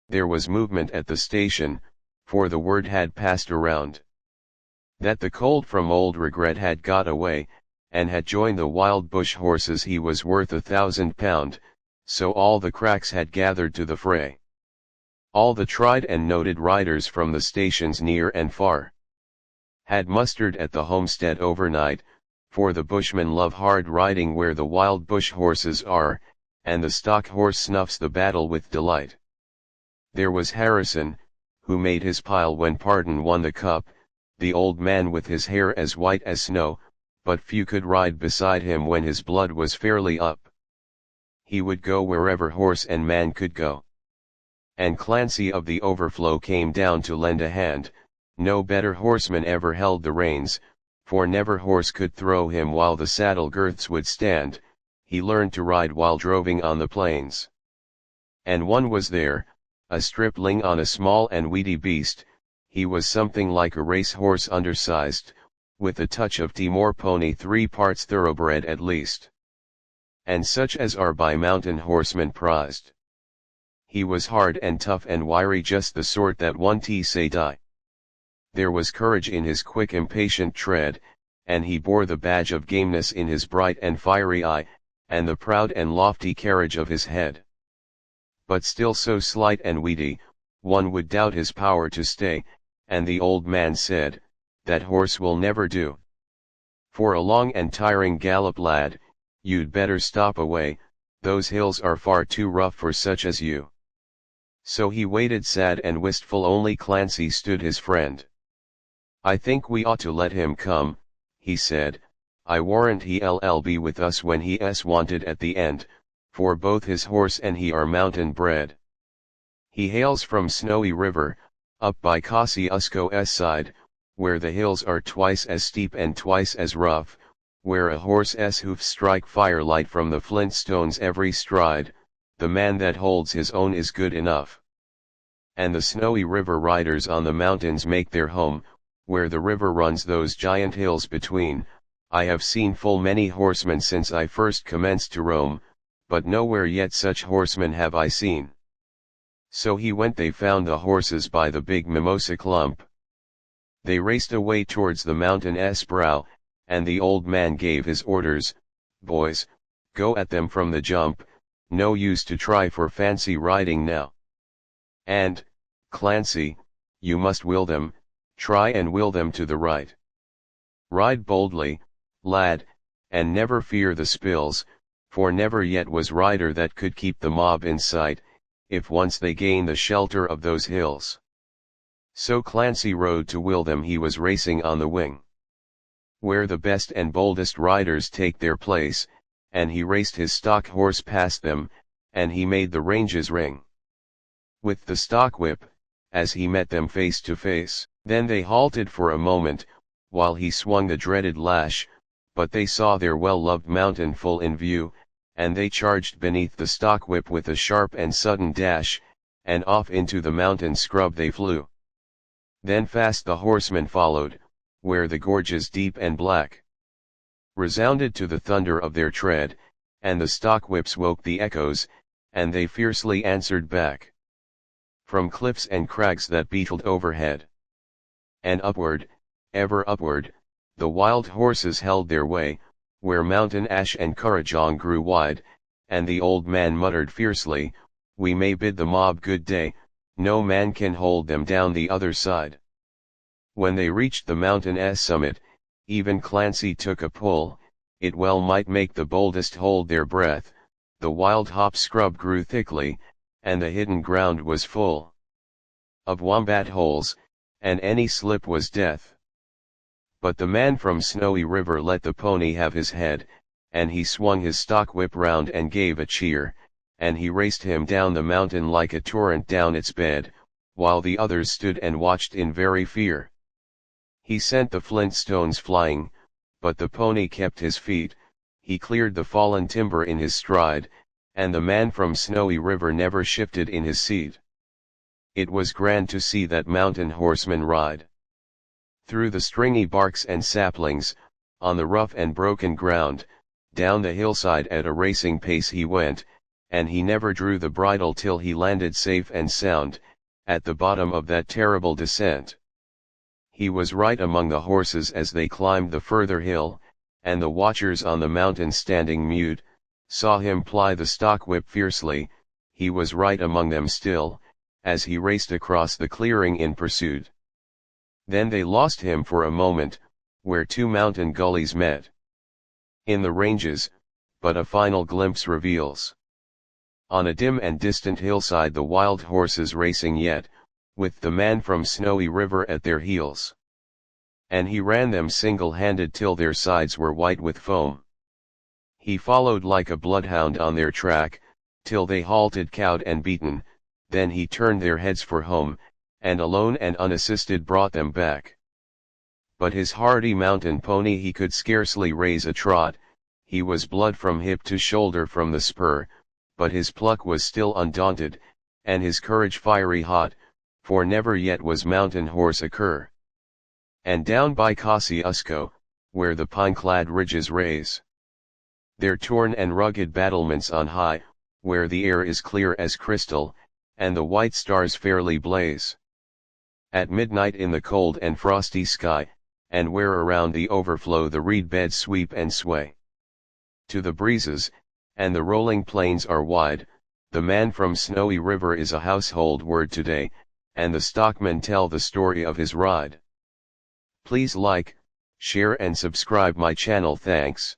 There was movement at the station, for the word had passed around that the colt from Old Regret had got away, and had joined the wild bush horses. He was worth £1,000, so all the cracks had gathered to the fray. All the tried and noted riders from the stations near and far had mustered at the homestead overnight, for the bushmen love hard riding where the wild bush horses are, and the stock horse snuffs the battle with delight. There was Harrison, who made his pile when Pardon won the cup, the old man with his hair as white as snow, but few could ride beside him when his blood was fairly up. He would go wherever horse and man could go. And Clancy of the Overflow came down to lend a hand. No better horseman ever held the reins, for never horse could throw him while the saddle girths would stand. He learned to ride while droving on the plains. And one was there, a stripling on a small and weedy beast. He was something like a race horse undersized, with a touch of Timor pony, 3 parts thoroughbred at least, and such as are by mountain horsemen prized. He was hard and tough and wiry, just the sort that one say die. There was courage in his quick impatient tread, and he bore the badge of gameness in his bright and fiery eye, and the proud and lofty carriage of his head. But still so slight and weedy, one would doubt his power to stay, and the old man said, "That horse will never do. For a long and tiring gallop, lad, you'd better stop away, those hills are far too rough for such as you." So he waited sad and wistful. Only Clancy stood his friend. "I think we ought to let him come," he said. "I warrant he'll be with us when he's wanted at the end, for both his horse and he are mountain bred. He hails from Snowy River, up by Kosciuszko's side, where the hills are twice as steep and twice as rough, where a horse's hoofs strike firelight from the flint stones every stride. The man that holds his own is good enough. And the Snowy River riders on the mountains make their home, where the river runs those giant hills between. I have seen full many horsemen since I first commenced to roam, but nowhere yet such horsemen have I seen." So he went. They found the horses by the big mimosa clump. They raced away towards the mountain's brow, and the old man gave his orders, "Boys, go at them from the jump, no use to try for fancy riding now. And, Clancy, you must will them, try and will them to the right. Ride boldly, lad, and never fear the spills, for never yet was rider that could keep the mob in sight, if once they gain the shelter of those hills." So Clancy rode to will them. He was racing on the wing, where the best and boldest riders take their place, and he raced his stock horse past them, and he made the ranges ring with the stock whip, as he met them face to face. Then they halted for a moment, while he swung the dreaded lash, but they saw their well-loved mountain full in view, and they charged beneath the stock whip with a sharp and sudden dash, and off into the mountain scrub they flew. Then fast the horsemen followed, where the gorges deep and black resounded to the thunder of their tread, and the stock whips woke the echoes, and they fiercely answered back from cliffs and crags that beetled overhead. And upward, ever upward, the wild horses held their way, where mountain ash and kurrajong grew wide, and the old man muttered fiercely, "We may bid the mob good day, no man can hold them down the other side." When they reached the mountain's summit, even Clancy took a pull. It well might make the boldest hold their breath. The wild hop scrub grew thickly, and the hidden ground was full of wombat holes, and any slip was death. But the man from Snowy River let the pony have his head, and he swung his stock whip round and gave a cheer, and he raced him down the mountain like a torrent down its bed, while the others stood and watched in very fear. He sent the flint stones flying, but the pony kept his feet. He cleared the fallen timber in his stride, and the man from Snowy River never shifted in his seat. It was grand to see that mountain horseman ride through the stringy barks and saplings, on the rough and broken ground. Down the hillside at a racing pace he went, and he never drew the bridle till he landed safe and sound, at the bottom of that terrible descent. He was right among the horses as they climbed the further hill, and the watchers on the mountain standing mute, saw him ply the stock whip fiercely. He was right among them still, as he raced across the clearing in pursuit. Then they lost him for a moment, where two mountain gullies met in the ranges, but a final glimpse reveals. On a dim and distant hillside the wild horses racing yet, with the man from Snowy River at their heels. And he ran them single-handed till their sides were white with foam. He followed like a bloodhound on their track, till they halted cowed and beaten, then he turned their heads for home, and alone and unassisted brought them back. But his hardy mountain pony he could scarcely raise a trot, he was blood from hip to shoulder from the spur, but his pluck was still undaunted, and his courage fiery hot, for never yet was mountain horse a cur. And down by Kosciuszko, where the pine-clad ridges raise their torn and rugged battlements on high, where the air is clear as crystal, and the white stars fairly blaze at midnight in the cold and frosty sky, and where around the overflow the reed beds sweep and sway to the breezes, and the rolling plains are wide, the man from Snowy River is a household word today, and the stockmen tell the story of his ride. Please like, share and subscribe my channel. Thanks.